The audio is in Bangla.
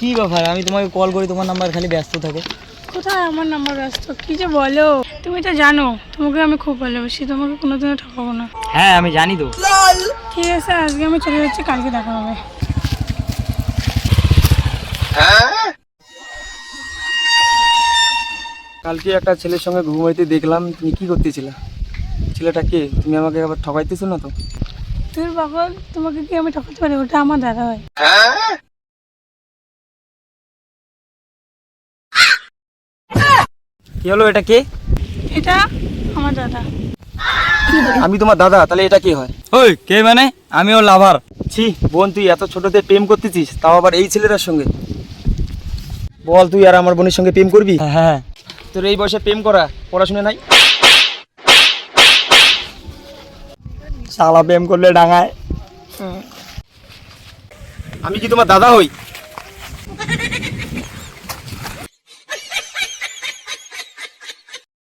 কি ব্যাপার, আমি তোমাকে কল করি তোমার নাম্বার খালি ব্যস্ত থাকে। কোথায় আমার নাম্বার ব্যস্ত? কি যে বলো, তুমি তো জানো তোমাকে আমি খুব ভালোবাসি, তোমাকে কোনোদিনও ঠকাবো না। হ্যাঁ আমি জানি তো। ঠিক আছে, আজকে আমি চলে যাচ্ছি, কালকে দেখা হবে। কালকে একটা ছেলের সঙ্গে ঘুমাইতে দেখলাম, তুমি কি করতেছিলা? ছেলেটা কে? তুমি আমাকে আবার ঠকাইতেছো না তো? তোর পাগল, তোমাকে কি আমি ঠকাতে পারি? ওটা আমার দাদা হয়। কি হলো, এটা কে? এটা আমার দাদা। আমি তোমার দাদা, তাহলে এটা কে হয়? ওই কে মানে? আমি ওর লাভার। ছি বোন, তুই এত ছোটতে প্রেম করতেছিস, তাও আবার এই ছেলেটার সঙ্গে? বল, তুই আর আমার বোনের সঙ্গে প্রেম করবি? হ্যাঁ। তোর এই বয়সে প্রেম করা পড়াশোনা নাই? শালা প্রেম করলে ডাঙায়। আমি কি তোমার দাদা হই?